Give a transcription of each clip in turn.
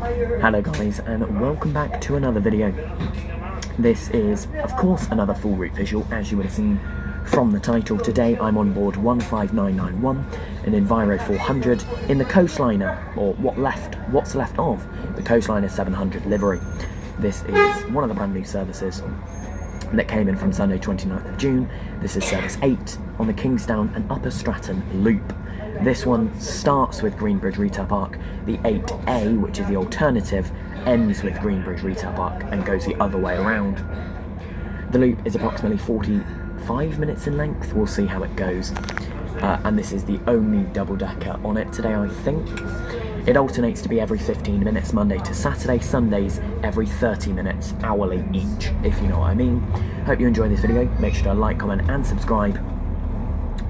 Hello guys, and welcome back to another video. This is, of course, another full route visual, as you would have seen from the title. Today I'm on board 15991, an Enviro 400 in the Coastliner, or what's left of the Coastliner 700 livery. This is one of the brand new services that came in from Sunday 29th of June. This is service 8 on the Kingsdown and Upper Stratton loop. This one starts with Greenbridge Retail Park. The 8A, which is the alternative, ends with Greenbridge Retail Park and goes the other way around. The loop is approximately 45 minutes in length. We'll see how it goes. And this is the only double-decker on it today, I think. It alternates to be every 15 minutes Monday to Saturday, Sundays every 30 minutes hourly each, if you know what I mean. Hope you enjoy this video. Make sure to like, comment and subscribe,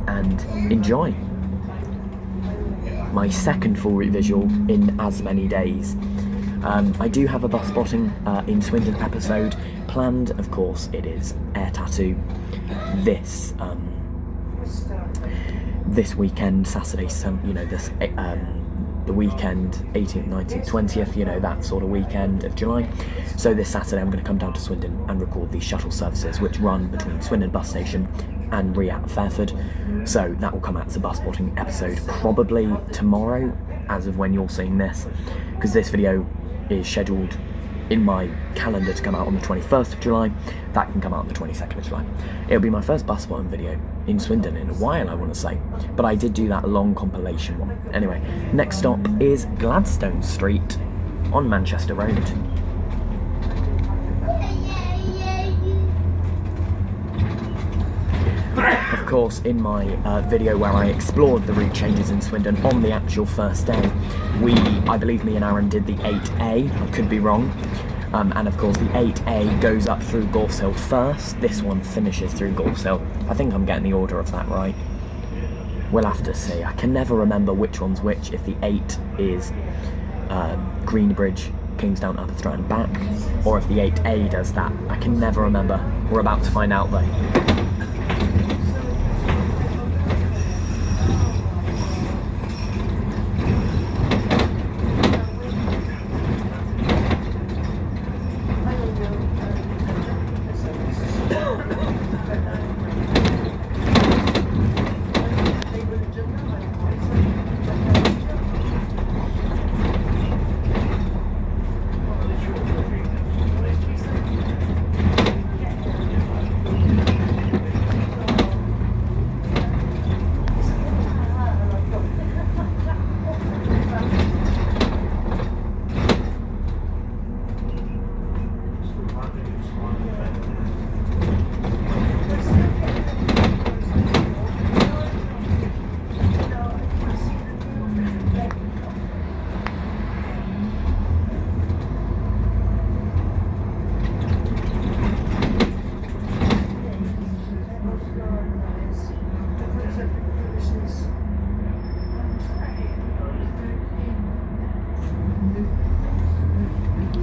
and enjoy. My second full route visual in as many days. I do have a bus spotting in Swindon episode planned. Of course, it is Air Tattoo this weekend, Saturday, the weekend, 18th, 19th, 20th, you know, that sort of weekend of July. So this Saturday I'm going to come down to Swindon and record these shuttle services which run between Swindon bus station and Riat Fairford. So that will come out as a bus spotting episode probably tomorrow, as of when you're seeing this, because this video is scheduled in my calendar to come out on the 21st of July. That can come out on the 22nd of July. It'll be my first bus spotting video in Swindon in a while, I want to say, but I did do that long compilation one. Anyway, next stop is Gladstone Street on Manchester Road. Of course, in my video where I explored the route changes in Swindon on the actual first day, I believe me and Aaron did the 8A, I could be wrong, and of course the 8A goes up through Gors Hill first. This one finishes through Gors Hill. I think I'm getting the order of that right. We'll have to see. I can never remember which one's which, if the 8 is Greenbridge, Kingsdown, Upper Stratton back, or if the 8A does that. I can never remember. We're about to find out though.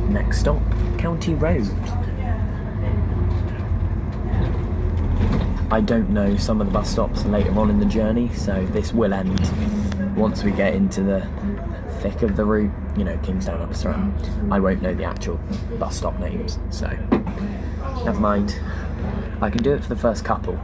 Next stop, County Road. I don't know some of the bus stops later on in the journey, so this will end once we get into the thick of the route, you know, Kingsdown, Upper Stratton. I won't know the actual bus stop names, so never mind. I can do it for the first couple.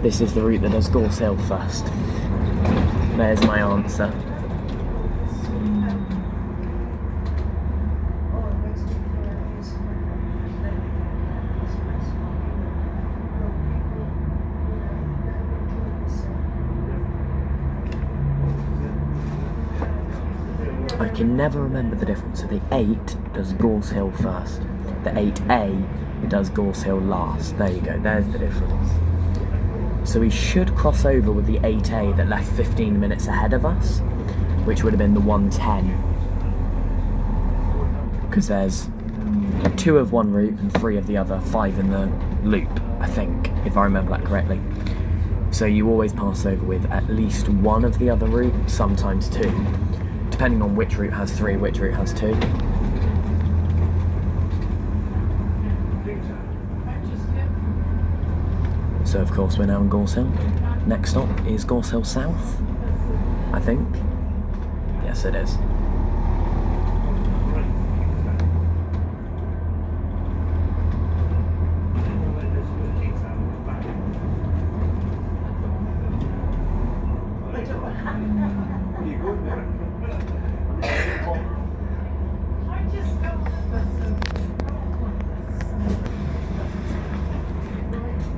This is the route that does Gors Hill first. There's my answer. I can never remember the difference. So the 8 does Gors Hill first. The 8A does Gors Hill last. There you go, there's the difference. So he should cross over with the 8A that left 15 minutes ahead of us, which would have been the 110. Because there's 2 of one route and 3 of the other, 5 in the loop, I think, if I remember that correctly. So you always pass over with at least 1 of the other route, sometimes 2, depending on which route has 3, which route has 2. So of course we're now in Gors Hill. Next stop is Gors Hill South, I think. Yes, it is.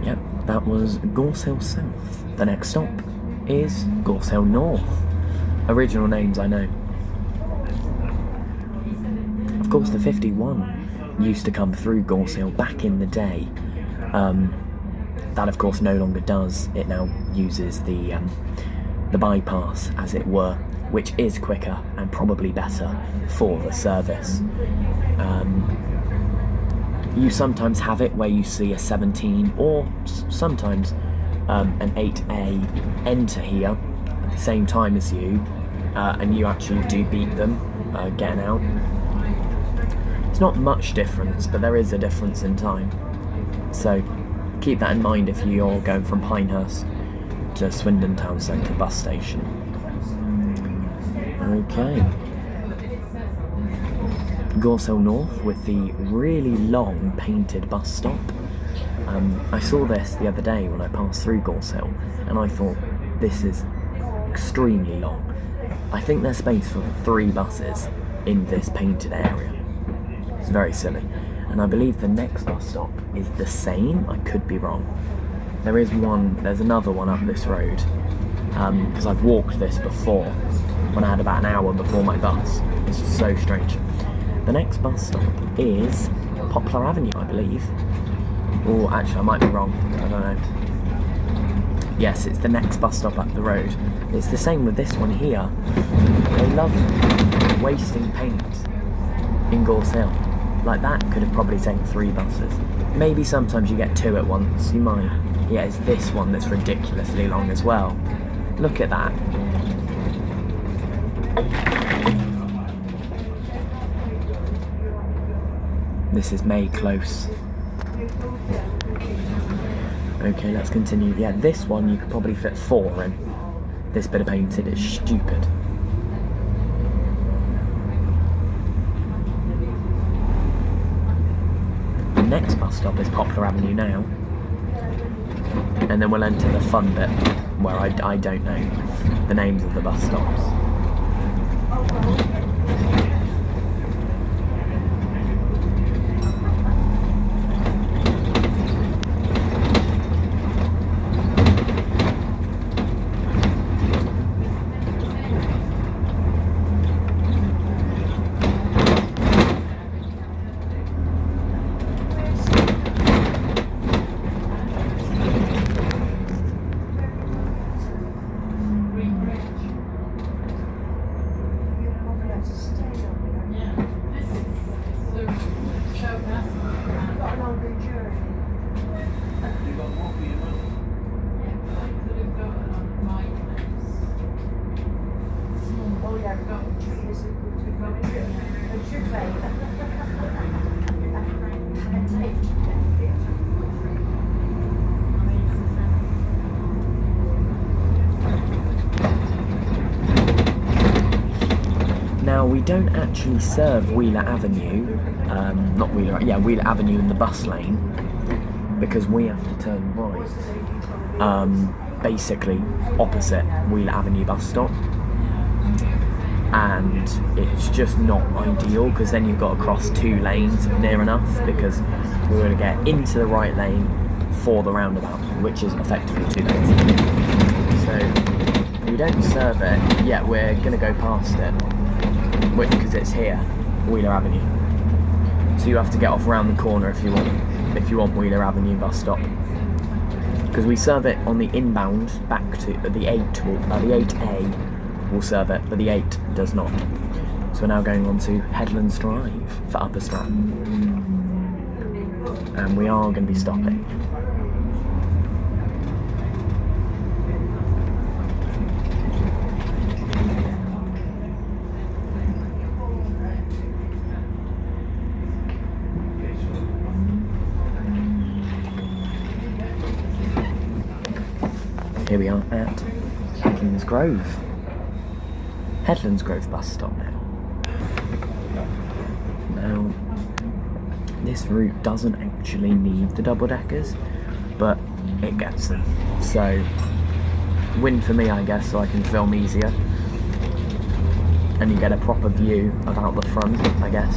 Yep, that was Gors Hill South. The next stop is Gors Hill North. Original names, I know. Of course, the 51 used to come through Gors Hill back in the day. That, of course, no longer does. It now uses the bypass, as it were, which is quicker and probably better for the service. You sometimes have it where you see a 17 or sometimes an 8A enter here at the same time as you, and you actually do beat them getting out. It's not much difference, but there is a difference in time. So keep that in mind if you're going from Pinehurst to Swindon Town Centre bus station. Okay. Gors Hill North with the really long painted bus stop. I saw this the other day when I passed through Gors Hill, and I thought, this is extremely long. I think there's space for 3 buses in this painted area. It's very silly. And I believe the next bus stop is the same. I could be wrong. There's another one up this road, because I've walked this before when I had about an hour before my bus. It's so strange. The next bus stop is Poplar Avenue, I believe. Or actually, I might be wrong. I don't know. Yes, it's the next bus stop up the road. It's the same with this one here. They love wasting paint in Gors Hill. Like that could have probably taken 3 buses. Maybe sometimes you get 2 at once. You might. Yeah, it's this one that's ridiculously long as well. Look at that. This is May Close. Okay, let's continue. Yeah, this one you could probably fit 4 in. This bit of painted is stupid. The next bus stop is Poplar Avenue now. And then we'll enter the fun bit, where I don't know the names of the bus stops. Now we don't actually serve Wheeler Avenue, Wheeler Avenue in the bus lane, because we have to turn right, basically opposite Wheeler Avenue bus stop, and it's just not ideal because then you've got to cross 2 lanes near enough, because we're going to get into the right lane for the roundabout, which is effectively 2 lanes. So we don't serve it, yet we're going to go past it, because it's here, Wheeler Avenue. So you have to get off around the corner if you want Wheeler Avenue bus stop. because we serve it on the inbound back to the 8. The 8A will serve it, but the 8 does not. So we're now going on to Headlands Drive for Upper Stratton, and we are going to be stopping. Here we are at Headlands Grove. Headlands Grove bus stop now. Now, this route doesn't actually need the double-deckers, but it gets them. So, win for me, I guess, so I can film easier. And you get a proper view about the front, I guess.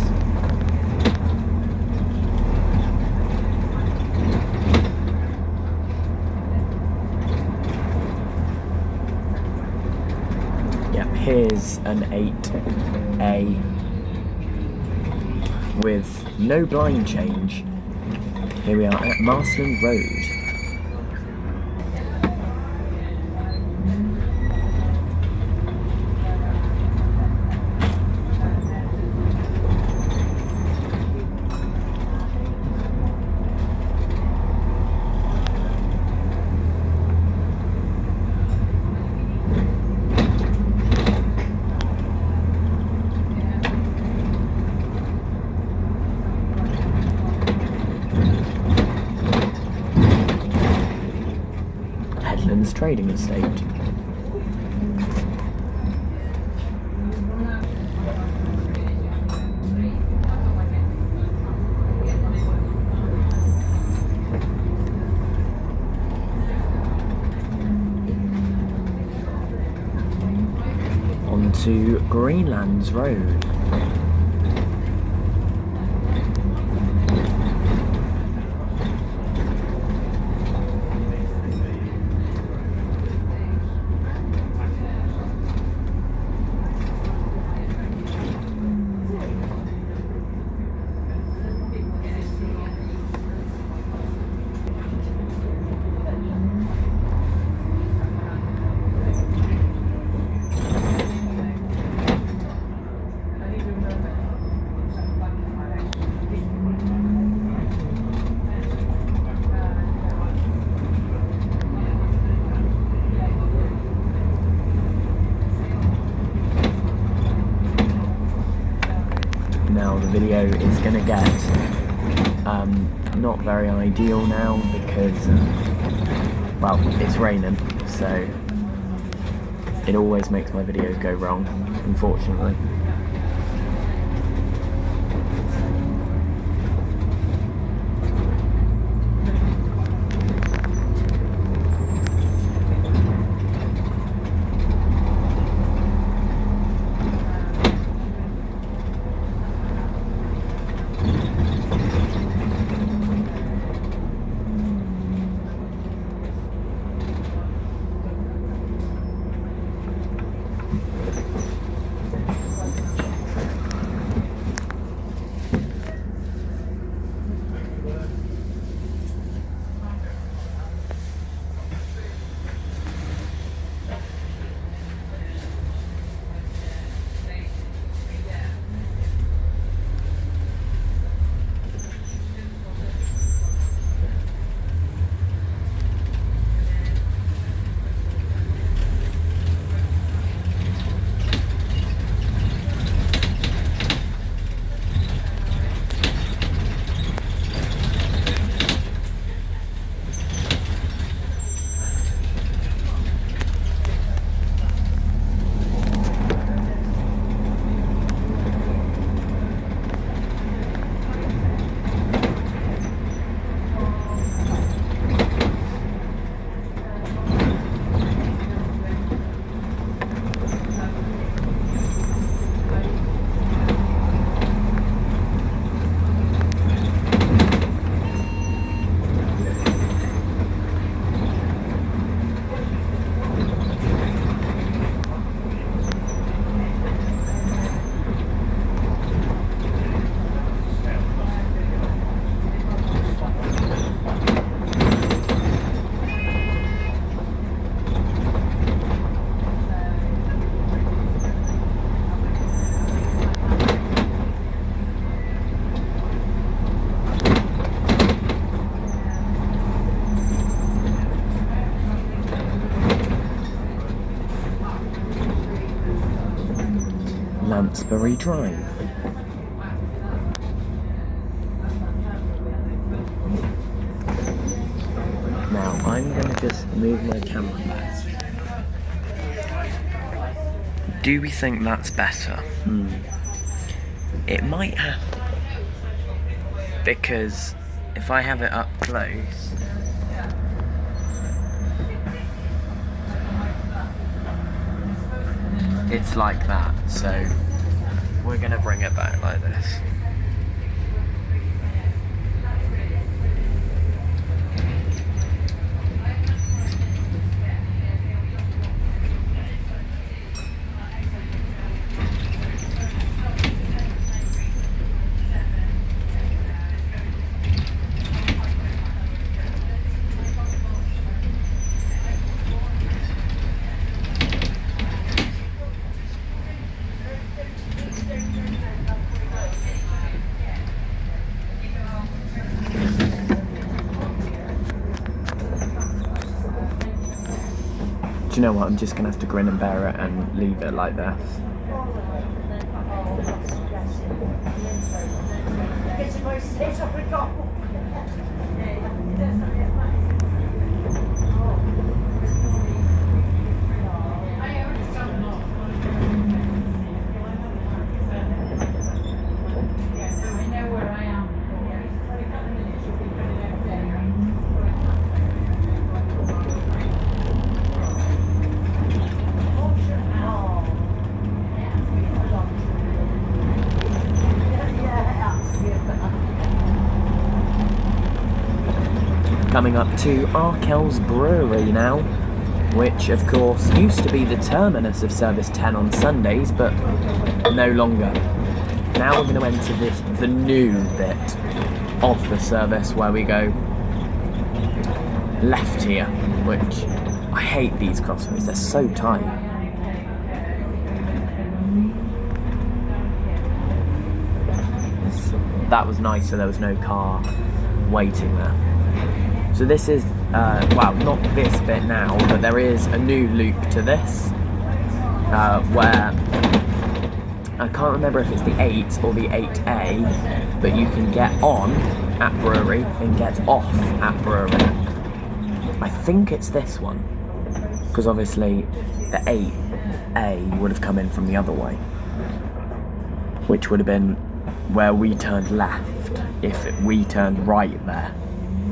Here's an 8A with no blind change. Here we are at Marsland Road. Trading estate. On to Greenlands Road. Now the video is going to get not very ideal now because, well, it's raining, so it always makes my videos go wrong, unfortunately. Dunsbury Drive. Now I'm going to just move my camera back. Do we think that's better? It might have to. Because if I have it up close, it's like that, so we're gonna bring it back like this. Do you know what, I'm just going to have to grin and bear it and leave it like this. Coming up to Arkell's Brewery now, which of course used to be the terminus of Service 10 on Sundays, but no longer. Now we're going to enter the new bit of the service where we go left here, which I hate these crossways, they're so tight. That was nice, so there was no car waiting there. So this is, well, not this bit now, but there is a new loop to this, where, I can't remember if it's the 8 or the 8A, but you can get on at Brewery and get off at Brewery. I think it's this one, because obviously the 8A would have come in from the other way, which would have been where we turned left if we turned right there.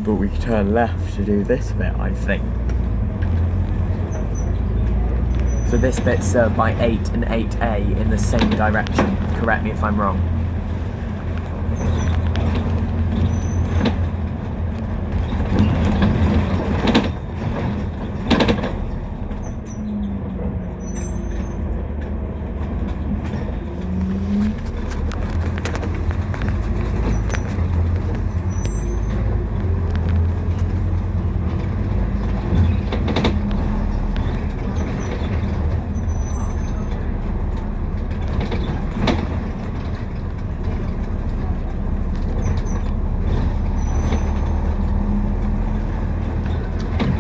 But we turn left to do this bit, I think. So this bit's served by 8 and 8A in the same direction. Correct me if I'm wrong.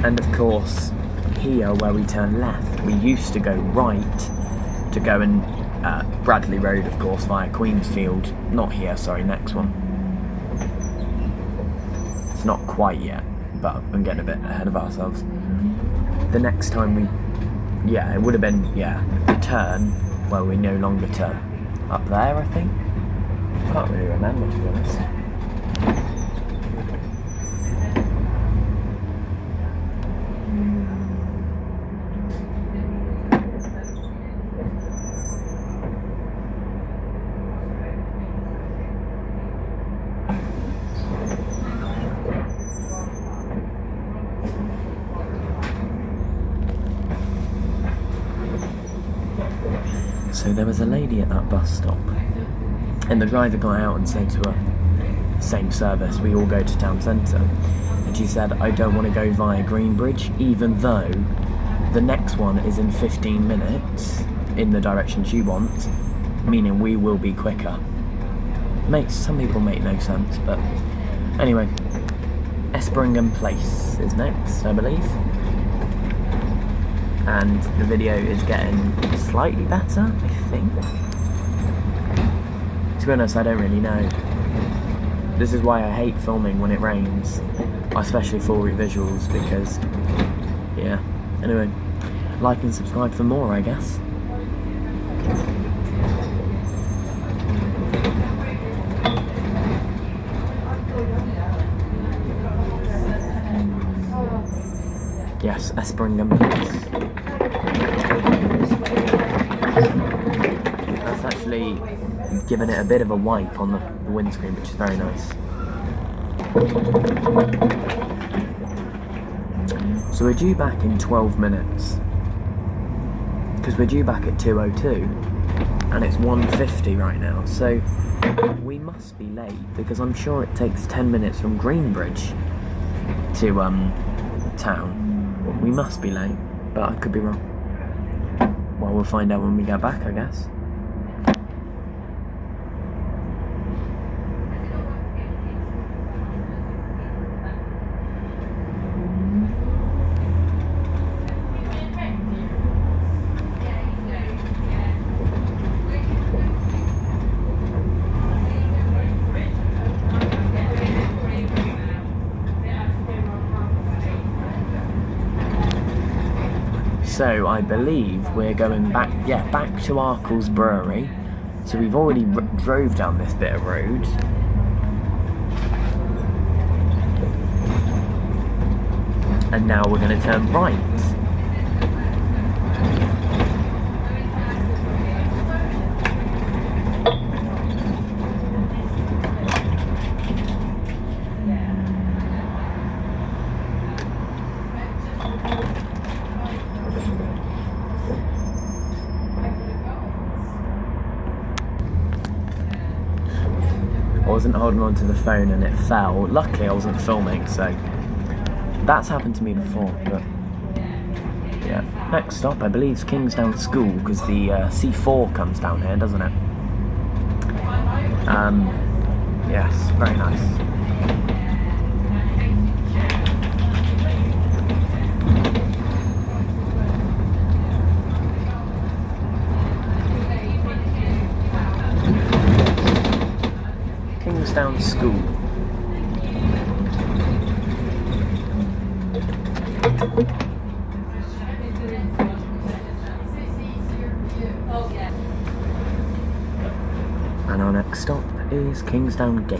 And of course, here where we turn left, we used to go right to go in Bradley Road, of course, via Queensfield. Not here, sorry, next one. It's not quite yet, but I'm getting a bit ahead of ourselves. The next time we, yeah, it would have been, yeah, the turn where we no longer turn. Up there, I think? Can't really remember, to be honest. So there was a lady at that bus stop, and the driver got out and said to her, same service, we all go to town centre, and she said, I don't want to go via Greenbridge, even though the next one is in 15 minutes in the direction she wants, meaning we will be quicker. Some people make no sense, but anyway, Esperingham Place is next, I believe. And the video is getting slightly better, I think. To be honest, I don't really know. This is why I hate filming when it rains, especially full route visuals, because, yeah. Anyway, like and subscribe for more, I guess. Yes, Esperingham. That's actually given it a bit of a wipe on the windscreen, which is very nice. So we're due back in 12 minutes. Because we're due back at 2:02, and it's 1:50 right now, so we must be late, because I'm sure it takes 10 minutes from Greenbridge to town. We must be late, but I could be wrong. Well, we'll find out when we get back, I guess. So I believe we're going back, back to Arkle's brewery. So we've already drove down this bit of road. And now we're going to turn right. I wasn't holding on to the phone and it fell. Luckily I wasn't filming, so that's happened to me before, but yeah. Next stop I believe is Kingsdown School, because the C4 comes down here, doesn't it? Yes, very nice. Kingsdown School. And our next stop is Kingsdown Gate.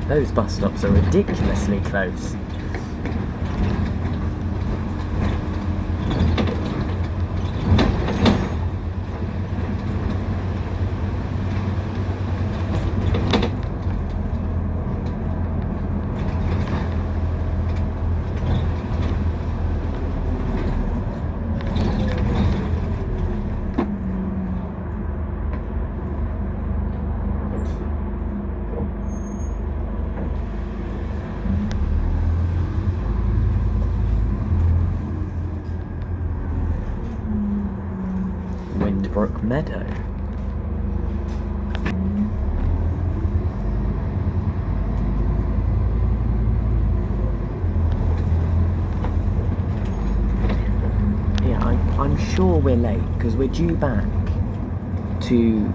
Those bus stops are ridiculously close. Brook Meadow. Yeah, I'm sure we're late because we're due back to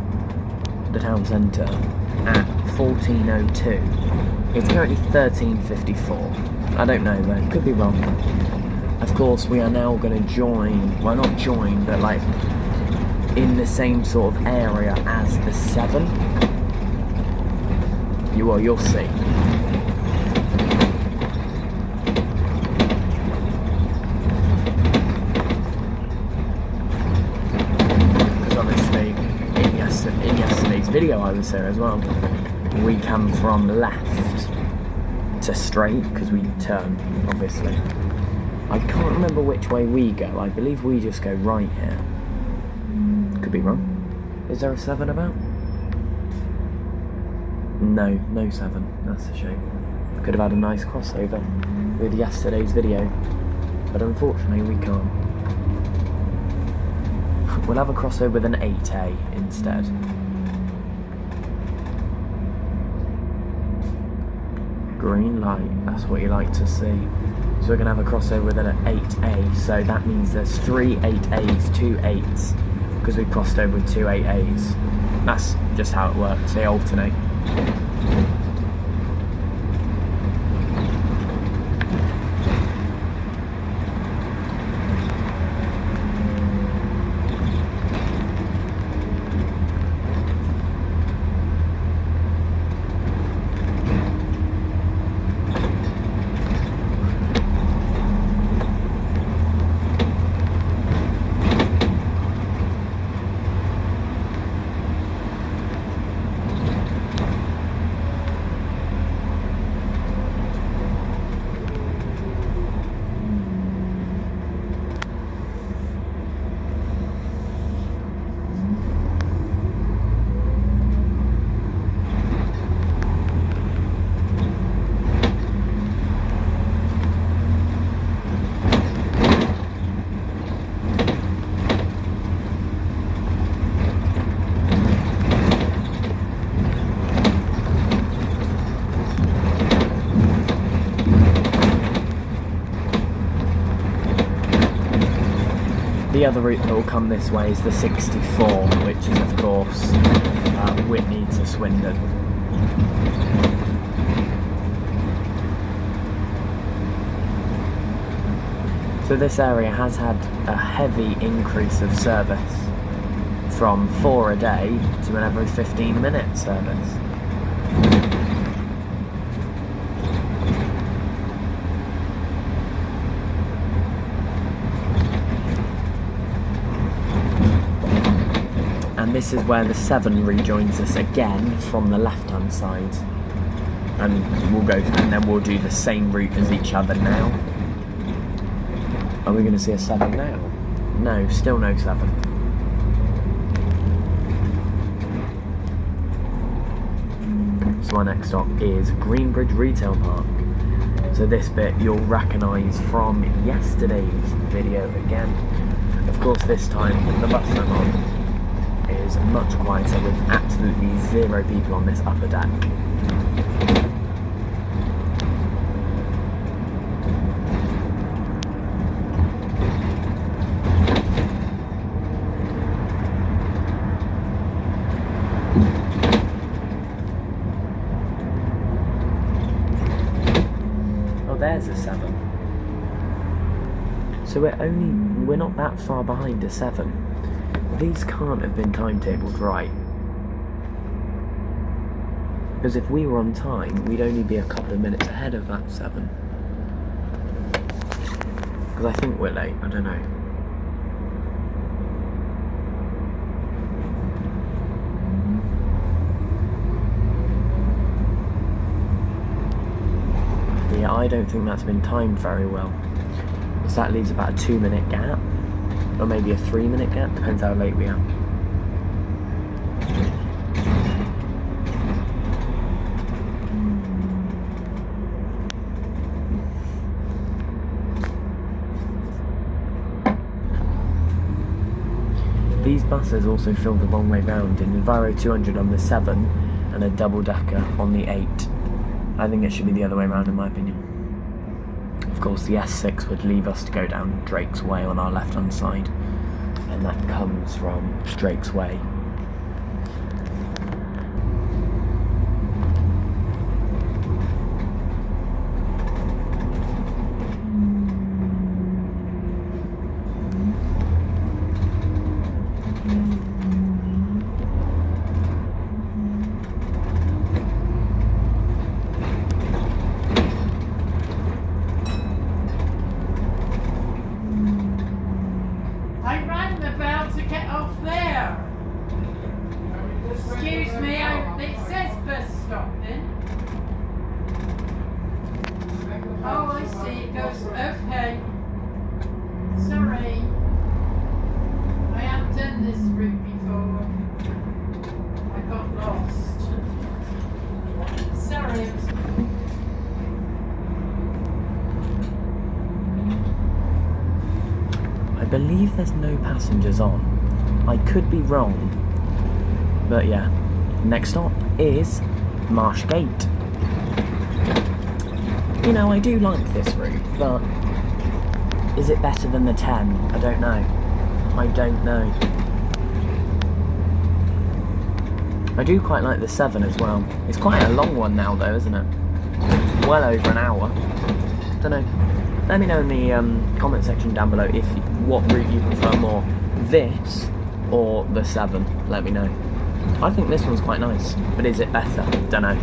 the town centre at 14:02. It's currently 13:54. I don't know though, could be wrong. Of course, we are now going to join, well not join, but like in the same sort of area as the 7. You'll see. Because obviously, in yesterday's video I was there as well. We come from left to straight, because we turn, obviously. I can't remember which way we go. I believe we just go right here. Could be wrong. Is there a 7 about? No 7. That's a shame. Could have had a nice crossover with yesterday's video, but unfortunately we can't. We'll have a crossover with an 8A instead. green light, that's what you like to see. So we're going to have a crossover with it at 8A, so that means there's 3 8As, 2 8s, because we crossed over with 2 8As. That's just how it works, they alternate. The other route that will come this way is the 64, which is of course Whitney to Swindon. So this area has had a heavy increase of service from 4 a day to an every 15-minute service. And this is where the 7 rejoins us again from the left-hand side, and we'll go, and then we'll do the same route as each other now. Are we going to see a 7 now? No, still no 7. So our next stop is Greenbridge Retail Park. So this bit you'll recognise from yesterday's video again. Of course this time the bus I'm on is much quieter with absolutely 0 people on this upper deck. Oh, there's a 7. So we're not that far behind a 7. These can't have been timetabled right. Because if we were on time, we'd only be a couple of minutes ahead of that 7. Because I think we're late, I don't know. Yeah, I don't think that's been timed very well. So that leaves about a 2-minute gap. Or maybe a 3-minute gap, depends how late we are. These buses also fill the wrong way round in Enviro 200 on the 7 and a double-decker on the 8. I think it should be the other way around in my opinion. Of course the S6 would leave us to go down Drake's Way on our left hand side, and that comes from Drake's Way. Excuse me, it says bus stop then. Oh, I see, it goes, okay. Sorry. I have done this route before. I got lost. Sorry. I believe there's no passengers on. I could be wrong. But yeah, next stop is Marsh Gate. You know, I do like this route, but is it better than the 10? I don't know. I don't know. I do quite like the 7 as well. It's quite a long one now though, isn't it? Well over an hour. Don't know. Let me know in the comment section down below if what route you prefer more, this or the 7. Let me know. I think this one's quite nice, but is it better? Don't know.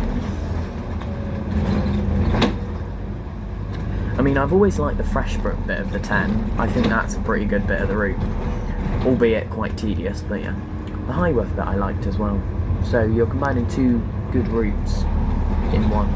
I mean, I've always liked the Freshbrook bit of the 10. I think that's a pretty good bit of the route, albeit quite tedious, but yeah. The Highworth bit I liked as well. So you're combining two good routes in one.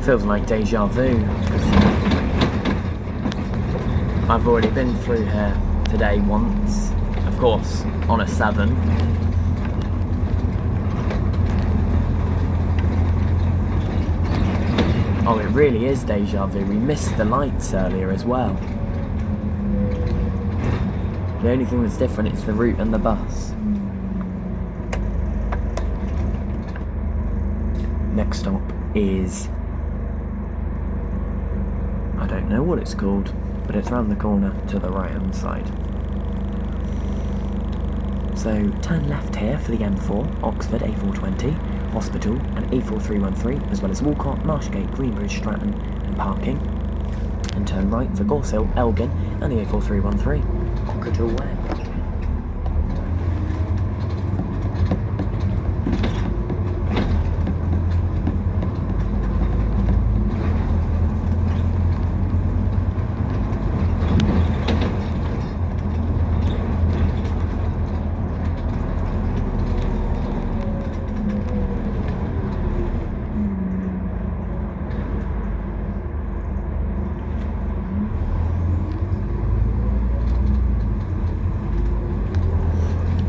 Feels like deja vu, because I've already been through here today once, of course, on a 7. Oh, it really is deja vu. We missed the lights earlier as well. The only thing that's different is the route and the bus. Next stop is... I don't know what it's called, but it's round the corner to the right hand side. So turn left here for the M4, Oxford A420, Hospital and A4313, as well as Walcott, Marshgate, Greenbridge, Stratton and parking. And turn right for Gors Hill, Elgin and the A4313, Cockadrill Way.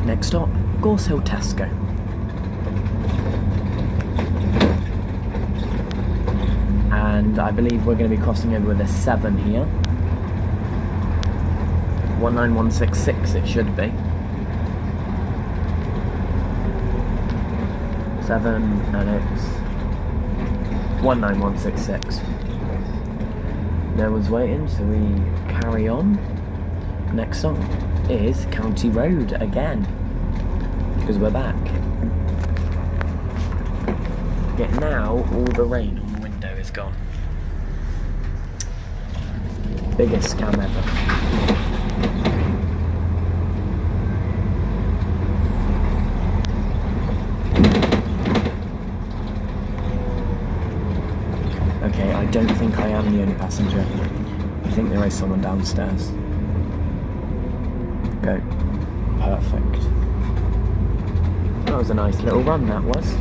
Next stop, Gors Hill Tesco. And I believe we're going to be crossing over with a 7 here. 19166 it should be. 7 and it's 19166. No one's waiting, so we carry on. Next stop is County Road again, because we're back. Yet now all the rain on the window is gone. Biggest scam ever. Okay, I don't think I am the only passenger. I think there is someone downstairs. Go. Perfect. That was a nice little run, that was.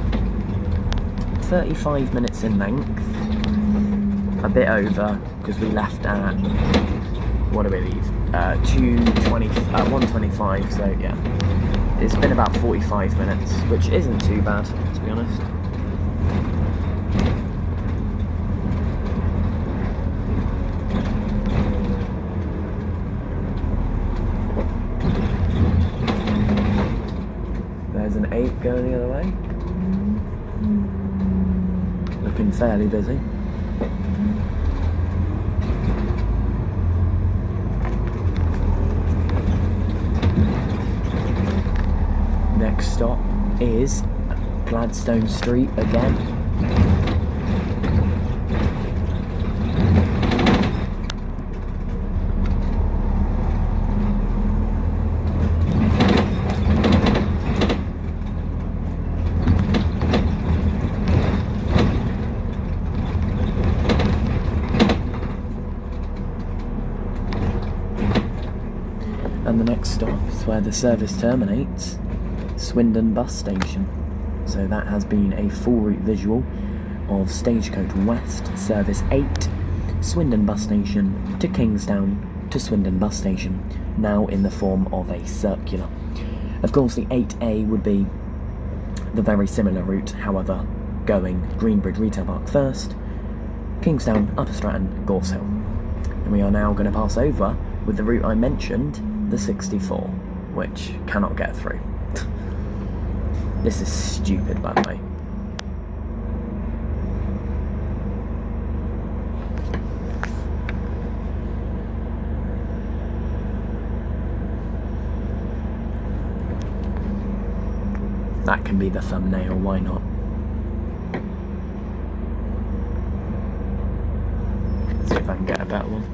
35 minutes in length. A bit over, because we left at, what do we leave? 1:25, so yeah. It's been about 45 minutes, which isn't too bad, to be honest. There's an 8 going the other way. Looking fairly busy. Next stop is Gladstone Street again. And the next stop is where the service terminates, Swindon bus station. So that has been a full route visual of Stagecoach West, Service 8, Swindon bus station to Kingsdown to Swindon bus station, now in the form of a circular. Of course the 8A would be the very similar route, however, going Greenbridge Retail Park first, Kingsdown, Upper Stratton, Gors Hill. And we are now going to pass over with the route I mentioned, the 64, which cannot get through. This is stupid, by the way. That can be the thumbnail, why not? See if I can get a better one.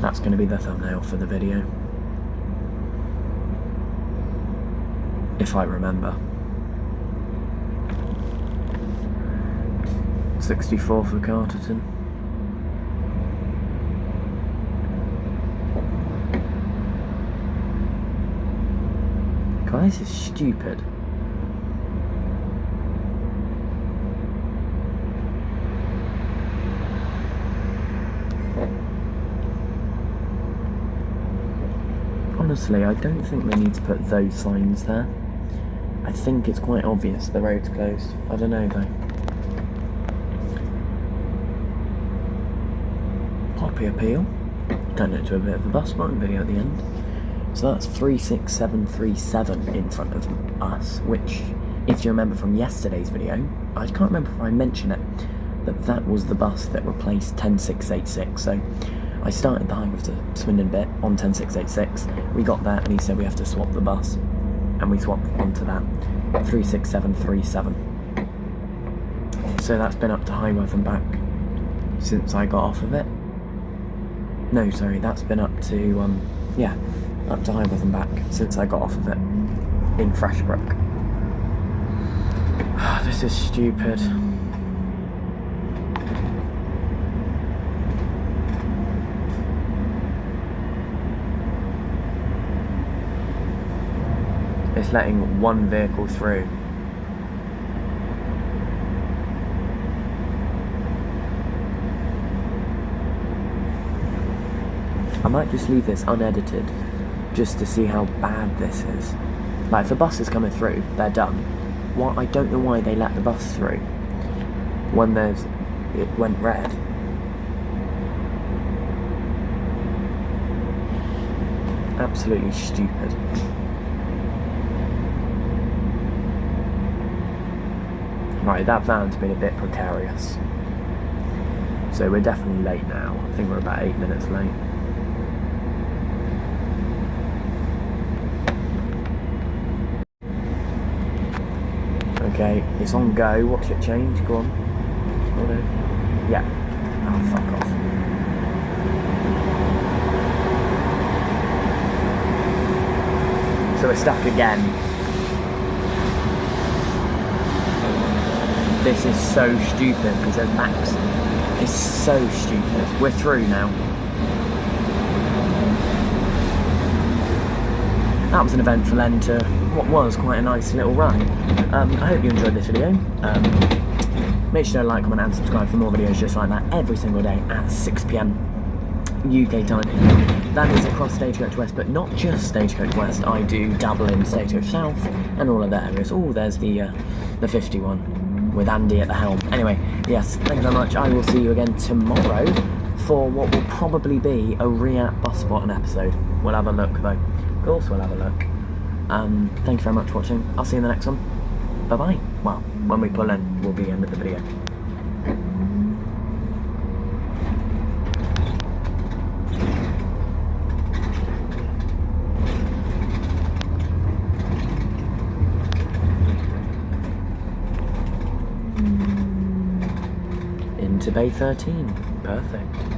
That's going to be the thumbnail for the video. If I remember. 64 for Carterton. God, this is stupid. Honestly, I don't think they need to put those signs there. I think it's quite obvious the road's closed. I don't know though. Poppy Appeal. Turned it into a bit of a bus barn video at the end. So that's 36737 in front of us, which, if you remember from yesterday's video, I can't remember if I mentioned it, but that was the bus that replaced 10686. So I started the high with the Swindon bit on 10686. We got there and he said we have to swap the bus, and we swapped onto that 36737. So that's been up to Highworth and back since I got off of it. No, sorry, that's been up to up to Highworth and back since I got off of it in Freshbrook. This is stupid. It's letting one vehicle through. I might just leave this unedited just to see how bad this is. Like, if the bus is coming through, they're done. What, I don't know why they let the bus through when it went red. Absolutely stupid. Right, that van's been a bit precarious. So we're definitely late now. I think we're about 8 minutes late. Okay, it's on go. Watch it change. Go on. Oh no. Yeah. Oh, fuck off. So we're stuck again. This is so stupid because there's maps. It's so stupid. We're through now. That was an eventful end to what was quite a nice little run. I hope you enjoyed this video. Make sure to like, comment and subscribe for more videos just like that every single day at 6 PM UK time. That is across Stagecoach West, but not just Stagecoach West. I do dabble in Stagecoach South and all of the areas. Oh, there's the 51 with Andy at the helm. Anyway, yes, thank you very much. I will see you again tomorrow for what will probably be a React bus spotting episode. We'll have a look though. Of course we'll have a look. Thank you very much for watching. I'll see you in the next one. Bye bye. Well, when we pull in, we'll be the end of the video. Into Bay 13. Perfect.